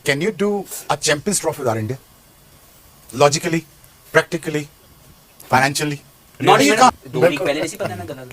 Can you do a Champions Trophy with our India? Logically, practically, financially? Not You even can't. 2 week पहले नहीं पता ना गलत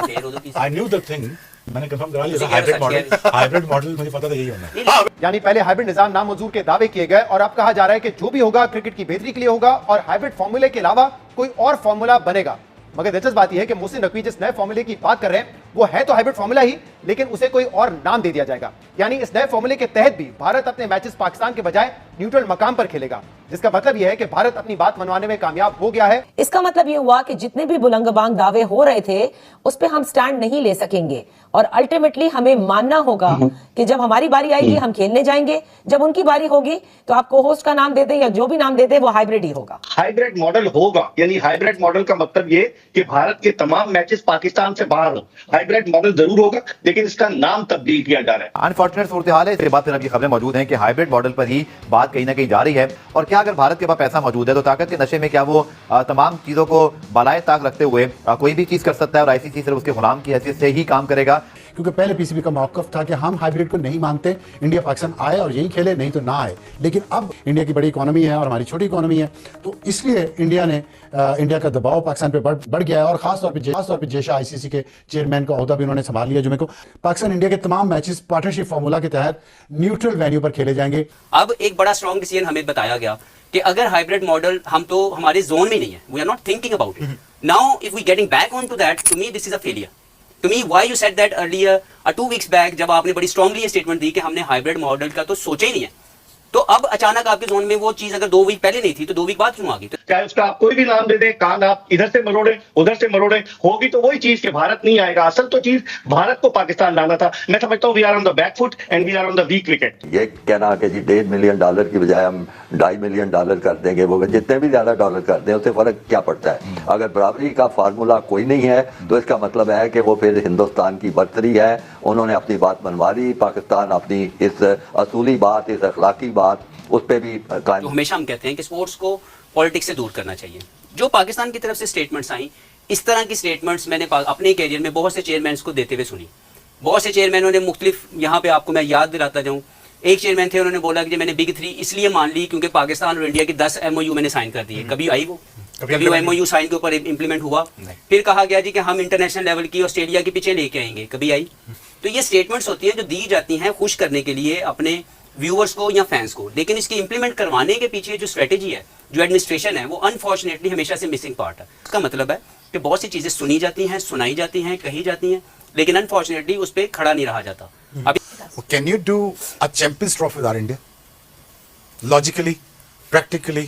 फिर उधर की I knew the thing. मैंने कंफर्म करा लिया उसी हाइब्रिड के मॉडल साथ हाइब्रिड मॉडल मुझे पता था यही होना है। यानी पहले हाइब्रिड निजाम नामंजूर के दावे किए गए और अब कहा जा रहा है कि जो भी होगा क्रिकेट की बेहतरी के लिए होगा और हाइब्रिड फॉर्मूले के अलावा कोई और फॉर्मूला बनेगा। मगर दिलचस्प बात यह है कि मोहसिन नकवी जिस नए फॉर्मूले की बात कर रहे हैं वो है तो हाइब्रिड फॉर्मूला ही, लेकिन उसे कोई और नाम दे दिया जाएगा। यानी इस नए फॉर्मूले के तहत भी भारत अपने मैचेस पाकिस्तान के बजाय न्यूट्रल मकाम पर खेलेगा, जिसका मतलब यह है कि भारत अपनी बात मनवाने में कामयाब हो गया है। इसका मतलब यह हुआ कि जितने भी बुलंदबांग दावे हो रहे थे उस पे हम स्टैंड नहीं ले सकेंगे और अल्टीमेटली हमें मानना होगा कि जब हमारी बारी आएगी हम खेलने जाएंगे, जब उनकी बारी होगी तो आप को होस्ट का नाम दे दें या जो भी नाम दे दें वो हाइब्रिड ही होगा। हाइब्रिड मॉडल होगा, यानी हाइब्रिड मॉडल का मतलब ये कि भारत के तमाम मैचेस पाकिस्तान से बाहर हो। हाइब्रिड मॉडल जरूर होगा लेकिन इसका नाम तब्दील किया जा रहा है। अनफॉर्चुनेट सूरत हाल है। इसके बाद फिर अभी खबरें मौजूद हैं कि हाइब्रिड मॉडल पर ही बात कहीं ना कहीं जा रही है। और क्या अगर भारत के पास पैसा मौजूद है तो ताकत के नशे में क्या वो तमाम चीजों को बालाए ताक रखते हुए कोई भी चीज कर सकता है और आईसीसी सिर्फ उसके गुलाम की हैसियत से ही काम करेगा? क्योंकि पहले पीसीबी का मौकफ था कि हम हाइब्रिड को नहीं मानते, इंडिया पाकिस्तान आए और यही खेले, नहीं तो ना आए। लेकिन अब इंडिया की बड़ी इकोनॉमी है और हमारी छोटी इकोनॉमी है, तो इसलिए इंडिया का दबाव पाकिस्तान पे बढ़ गया है। और खासतौर पे जेशा आईसीसी के चेयरमैन का ओहदा भी उन्होंने संभाल लिया जुमे को। पाकिस्तान इंडिया के तमाम मैचेस पार्टनरशिप फार्मूला के तहत न्यूट्रल वेन्यू पर खेले जाएंगे। अब एक बड़ा स्ट्रॉन्ग डिसीजन हमें बताया गया कि अगर हाइब्रिड मॉडल हम तो हमारे जोन में नहीं है, we are not thinking about it now, if we getting back on to that, to me this is a failure. To me, why you said that earlier, 2 weeks back, जब आपने बड़ी strongly ये statement दी कि हमने hybrid model का तो सोचा ही नहीं है, तो अब अचानक आपके जोन में वो चीज अगर 2 वीक पहले नहीं थी तो 2 वीक बाद क्यों आ गई? चाहे उसका आप कोई भी नाम दे दें, कान आप इधर से मरोड़े उधर से मरोड़े, होगी तो वही चीज कि भारत नहीं आएगा। असल तो चीज भारत को पाकिस्तान लाना था। मैं समझता हूँ we are on the back foot and we are on the weak wicket. ये कहना कि जी $1.5 मिलियन की बजाय हम $2.5 मिलियन कर देंगे, वो जितने भी ज्यादा डॉलर कर दें उससे फर्क क्या पड़ता है? अगर बराबरी का फार्मूला कोई नहीं है तो इसका मतलब है कि वो फिर हिंदुस्तान की बर्तरी है। उन्होंने अपनी बात मनवा ली, पाकिस्तान अपनी इस असूली बात, इस अखलाकी बात उस पे भी तो हमेशा हम कहते हैं कि स्पोर्ट्स को पॉलिटिक्स से दूर करना चाहिए। जो पाकिस्तान की तरफ से स्टेटमेंट्स आई, इस तरह की स्टेटमेंट्स मैंने अपने कैरियर में बहुत से चेयरमैन को देते हुए सुनी। बहुत से चेयरमैनों ने मुख्तलिफ, यहाँ पे आपको मैं याद दिलाता जाऊँ, एक चेयरमैन थे, उन्होंने बोला कि मैंने बिग 3 इसलिए मान ली क्योंकि पाकिस्तान और इंडिया की 10 MOU मैंने साइन कर दिए। कभी आई वो? कभी वो MOU साइन के ऊपर इम्प्लीमेंट हुआ? फिर कहा गया जी कि हम इंटरनेशनल लेवल की ऑस्ट्रेलिया के पीछे लेके आएंगे, कभी आई? तो ये स्टेटमेंट्स होती हैं जो दी जाती हैं खुश करने के लिए अपने व्यूअर्स को या फैंस को, लेकिन इसकी इंप्लीमेंट करवाने के पीछे जो स्ट्रेटेजी है, जो एडमिनिस्ट्रेशन है, वो अनफॉर्चुनेटली हमेशा से मिसिंग पार्ट है। इसका मतलब है कि बहुत सी चीजें सुनी जाती हैं, सुनाई जाती हैं, कही जाती हैं, लेकिन अनफॉर्चुनेटली उस पर खड़ा नहीं रहा जाता। अभी Can you do a Champions Trophy with our India? Logically, practically,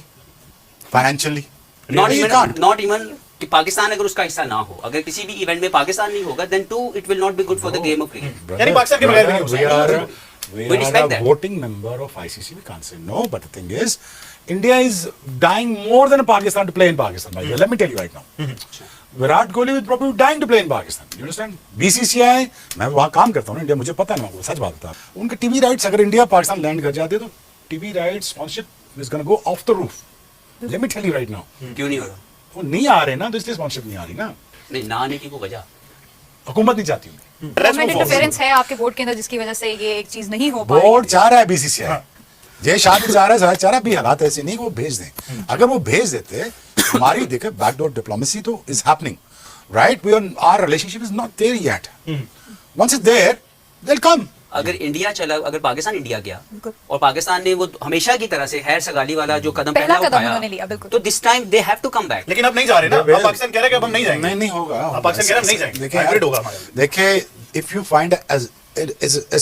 financially? not even कि पाकिस्तान अगर उसका हिस्सा ना हो, अगर किसी भी इवेंट में पाकिस्तान नहीं होगा, then too it will not be good for the game of cricket। यानी पाकिस्तान के बगैर नहीं हो सकता। We respect are a that. voting member of ICC. We can't say no. But the thing is, India is dying more than Pakistan to play in Pakistan. By the way. Let me tell you right now. Virat Kohli is probably dying to play in Pakistan. You understand? BCCI, मैं वहाँ काम करता हूँ ना, India, मुझे पता है ना, वो सच बात बता। उनके टीवी राइट्स अगर इंडिया पाकिस्तान लैंड कर जाते तो TV rights sponsorship is gonna go off the roof. Let me tell you right now. क्यों नहीं हो रहा? वो नहीं आ रहे ना, तो इसलिए स्पॉन्सरशिप नहीं आ रही ना। नहीं, ना आने की कोई वजह हुकूमत नहीं चाहती होंगी। गवर्नमेंट इंटरफेरेंस है आपके बोर्ड के अंदर जिसकी वजह से ये एक चीज नहीं हो पा रही। बोर्ड चाह रहा है BCCI, जय शाह भी चाह रहा है, चाह रहा है, भी हालात ऐसे नहीं कि वो भेज दें। अगर वो भेज देते, हमारी देखे बैकडोर डिप्लोमेसी तो is happening, right? We our relationship is not there yet. Once it's there they will come. अगर इंडिया चला, अगर पाकिस्तान इंडिया गया और पाकिस्तान ने वो हमेशा की तरह से हैर सगाली वाला जो कदम पहला उठाया, तो this time they have to come back. लेकिन अब नहीं जा रहे ना, अब पाकिस्तान कह रहा है कि अब हम नहीं जाएंगे। नहीं होगा, अब पाकिस्तान कह रहा है हम नहीं जाएंगे, हाइब्रिड होगा हमारा। देखिए, if you find as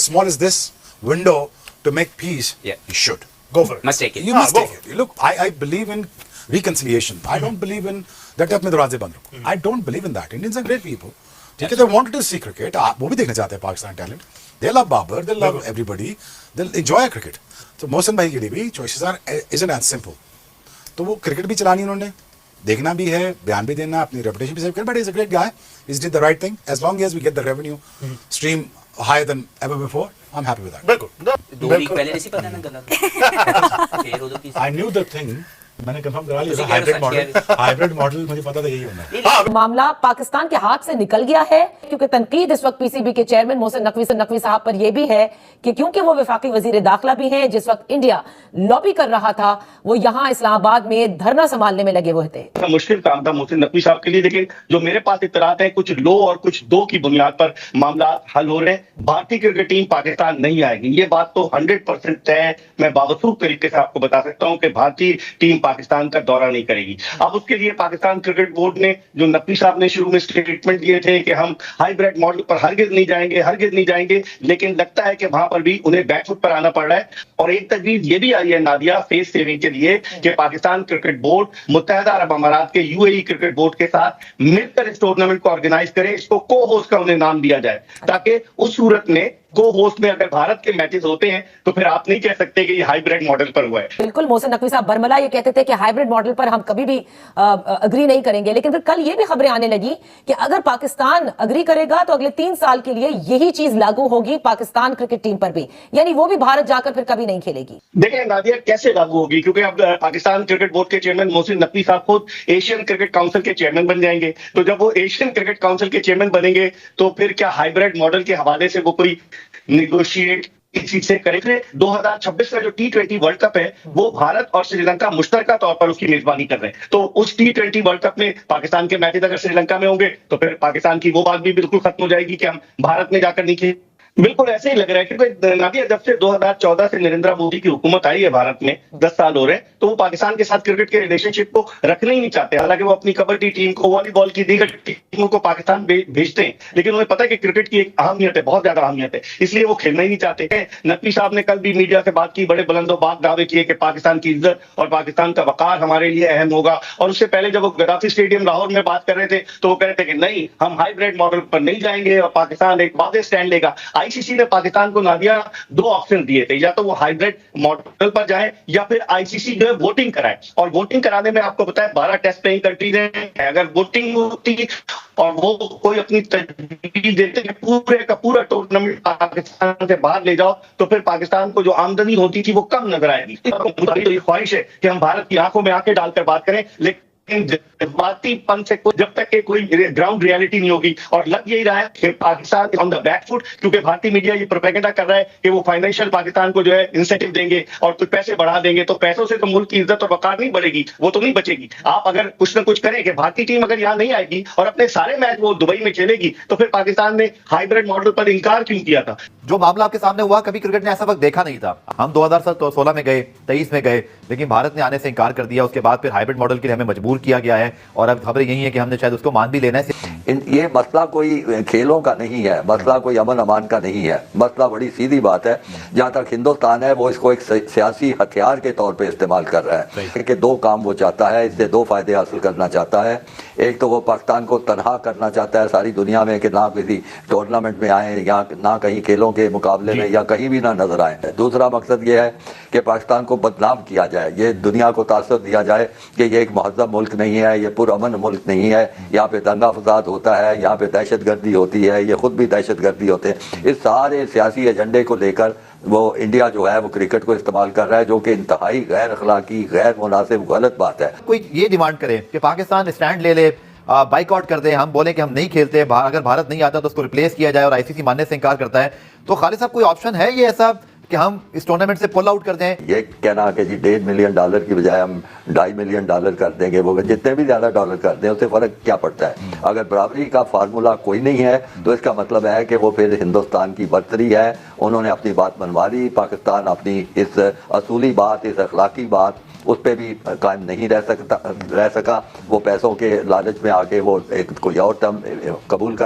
small as this window to make peace, you should go for it. Must take it. You must take it. Look, I believe in reconciliation. I don't believe in that अपने दरवाजे बंद रखो। I don't believe in that. Indians are great people. ठीक है, they wanted to see cricket. वो भी देखना चाहते हैं Pakistan talent. They love Babar, they love everybody, they'll enjoy cricket. तो मोहसिन भाई के लिए भी choices isn't as simple. तो वो क्रिकेट भी चलानी उन्होंने, देखना भी है, बयान भी देना, अपनी रेपुटेशन भी सेव करना। But he's a great guy. He's did the right thing. As long as we get the revenue stream higher than ever before, I'm happy with that. बिल्कुल। 2 वीक पहले नहीं पता ना गलत फिर उधर की I knew the thing मैंने कंफर्म करा उसी लिया कह रहे हो, सच कह हाइब्रिड मॉडल मुझे पता था यही होना है। मामला पाकिस्तान के हाथ से निकल गया है, क्योंकि तनकीद इस वक्त पीसीबी के चेयरमैन मोहसिन नकवी साहब पर यह भी है कि क्योंकि वो वफाकी वजीर दाखिला भी हैं, जिस वक्त इंडिया लॉबी कर रहा था वो यहाँ इस्लामाबाद में धरना संभालने में लगे हुए थे। मुश्किल काम था मोहसिन नकवी साहब के लिए, लेकिन जो मेरे पास इत्तलात है कुछ लो और कुछ दो की बुनियाद पर मामला हल हो रहे हैं। भारतीय क्रिकेट टीम पाकिस्तान नहीं आएगी, ये बात तो 100% तय है। मैं बावसूख तरीके से आपको बता सकता हूं कि भारतीय टीम पाकिस्तान का दौरा नहीं करेगी। अब उसके लिए पाकिस्तान क्रिकेट बोर्ड ने, जो नकवी साहब ने शुरू में स्टेटमेंट दिए थे कि हम हाइब्रिड मॉडल पर हरगिज नहीं जाएंगे, लेकिन लगता है कि वहां पर भी उन्हें बैकफुट पर आना पड़ रहा है। और एक तजवीज ये भी आई है नादिया फेस सेविंग के लिए कि पाकिस्तान क्रिकेट बोर्ड मुत्तहदा अरब अमारात के यूएई क्रिकेट बोर्ड के साथ मिलकर इस टूर्नामेंट को ऑर्गेनाइज करे, इसको को होस्ट का उन्हें नाम दिया जाए, ताकि उस सूरत में को होस्ट में अगर भारत के मैचेस होते हैं तो फिर आप नहीं कह सकते कि ये हाइब्रिड मॉडल पर हुआ है। बिल्कुल, मोहसिन नकवी साहब बरमला ये कहते थे कि हाइब्रिड मॉडल पर हम कभी भी अग्री नहीं करेंगे, लेकिन फिर कल ये भी खबरें आने लगी कि अगर पाकिस्तान अग्री करेगा तो अगले 3 साल के लिए यही चीज लागू होगी पाकिस्तान क्रिकेट टीम पर भी, यानी वो भी भारत जाकर फिर कभी नहीं खेलेगी। देखिए नादिया कैसे लागू होगी, क्योंकि अब पाकिस्तान क्रिकेट बोर्ड के चेयरमैन मोहसिन नकवी साहब खुद एशियन क्रिकेट काउंसिल के चेयरमैन बन जाएंगे। तो जब वो एशियन क्रिकेट काउंसिल के चेयरमैन बनेंगे तो फिर क्या हाइब्रिड मॉडल के हवाले से वो कोई निगोशिएट इस चीज से करेंगे? 2026 का जो T20 वर्ल्ड कप है वो भारत और श्रीलंका मुश्तरका तौर पर उसकी मेजबानी कर रहे हैं। तो उस T20 वर्ल्ड कप में पाकिस्तान के मैचेस अगर श्रीलंका में होंगे तो फिर पाकिस्तान की वो बात भी बिल्कुल खत्म हो जाएगी कि हम भारत में जाकर नहीं खेलें। बिल्कुल ऐसे ही लग रहा है, क्योंकि नादिया जब से 2014 से नरेंद्र मोदी की हुकूमत आई है भारत में, 10 साल हो रहे हैं, तो वो पाकिस्तान के साथ क्रिकेट के रिलेशनशिप को रखना ही नहीं चाहते। हालांकि वो अपनी कबड्डी टीम को, वॉलीबॉल की दीगर टीमों को पाकिस्तान भेजते हैं, लेकिन उन्हें पता है कि क्रिकेट की एक अहमियत है, बहुत ज्यादा अहमियत है, इसलिए वो खेलना ही नहीं चाहते। नकवी साहब ने कल भी मीडिया से बात की, बड़े बुलंदोबाज दावे किए कि पाकिस्तान की इज्जत और पाकिस्तान का वकार हमारे लिए अहम होगा। और उससे पहले जब वो गद्दाफी स्टेडियम लाहौर में बात कर रहे थे तो वो कह रहे थे कि नहीं, हम हाइब्रिड मॉडल पर नहीं जाएंगे और पाकिस्तान एक वादे स्टैंड लेगा। आईसीसी ने पाकिस्तान को नादिया 2 ऑप्शन दिए थे, या तो वो हाइब्रिड मॉडल पर जाए या फिर आईसीसी जो है वोटिंग कराए। और वोटिंग कराने में आपको पता है 12 टेस्ट प्लेइंग कंट्रीज हैं, अगर वोटिंग होती और वो कोई अपनी तजवीज देते कि पूरे का पूरा टूर्नामेंट पाकिस्तान से बाहर ले जाओ, तो फिर पाकिस्तान को जो आमदनी होती थी वो कम नजर आएगी। तो ये ख्वाहिश है कि हम भारत की आंखों में आंखें डालकर बात करें, लेकिन जज्बातीपन से जब तक के कोई ग्राउंड रियलिटी नहीं होगी। और लग यही रहा है कि Pakistan on the back foot, क्योंकि भारतीय मीडिया ये प्रोपेगेंडा कर रहा है कि वो फाइनेंशियल पाकिस्तान को जो है इंसेंटिव देंगे और कुछ पैसे बढ़ा देंगे। तो पैसों से तो मुल्क की इज्जत और वकार नहीं बढ़ेगी, वो तो नहीं बचेगी। आप अगर कुछ ना कुछ करें कि भारतीय टीम अगर यहाँ नहीं आएगी और अपने सारे मैच वो दुबई में खेलेगी, तो फिर पाकिस्तान ने हाइब्रिड मॉडल पर इनकार क्यों किया था? जो मामला आपके सामने हुआ, कभी क्रिकेट ने ऐसा वक्त देखा नहीं था। हम 2016 में गए, 23 में गए, लेकिन भारत ने आने से इनकार कर दिया। उसके बाद फिर हाइब्रिड मॉडल के लिए हमें मजबूर किया गया है और अब खबर यही है कि हमने शायद उसको मान भी लेना है। ये मसला कोई खेलों का नहीं है, मसला कोई अमन अमान का नहीं है, मसला बड़ी सीधी बात है। जहाँ तक हिंदुस्तान है वो इसको एक सियासी हथियार के तौर पे इस्तेमाल कर रहा है कि 2 काम वो चाहता है, इससे 2 फायदे हासिल करना चाहता है। एक तो वो पाकिस्तान को तनहा करना चाहता है सारी दुनिया में कि ना किसी टूर्नामेंट में आए या ना कहीं खेलों के मुकाबले में या कहीं भी ना नजर आए। दूसरा मकसद ये है कि पाकिस्तान को बदनाम किया जाए, ये दुनिया को तासुर दिया जाए कि ये एक महज़ब मुल्क नहीं है, ये पुरअमन मुल्क नहीं है, यहाँ पे दंगा फसाद होता है, यहाँ पे दहशतगर्दी होती है, ये खुद भी दहशतगर्दी होते हैं। इस सारे सियासी एजेंडे को लेकर वो इंडिया जो है वो क्रिकेट को इस्तेमाल कर रहा है, जो कि इंतहाई गैर अखलाकी, गैर मुनासिब, गलत बात है। कोई ये डिमांड करे कि पाकिस्तान स्टैंड ले ले, बाइकआउट कर दे, हम बोले कि हम नहीं खेलते, अगर भारत नहीं आता तो उसको रिप्लेस किया जाए और आईसीसी मानने से इनकार करता है, तो खालिद साहब कोई ऑप्शन है ये ऐसा कि हम इस टूर्नामेंट से पुल आउट कर दें? ये कहना कि जी $1.5 मिलियन की बजाय हम $2.5 मिलियन कर देंगे, वो जितने भी ज्यादा डॉलर कर दें उससे फर्क क्या पड़ता है? अगर बराबरी का फार्मूला कोई नहीं है तो इसका मतलब है कि वो फिर हिंदुस्तान की बर्तरी है। उन्होंने अपनी बात मनवा ली, पाकिस्तान अपनी इस असूली बात, इस अखलाकी बात उस पर भी कायम नहीं रह सका। वो पैसों के लालच में आके वो एक कोई और टर्म कबूल कर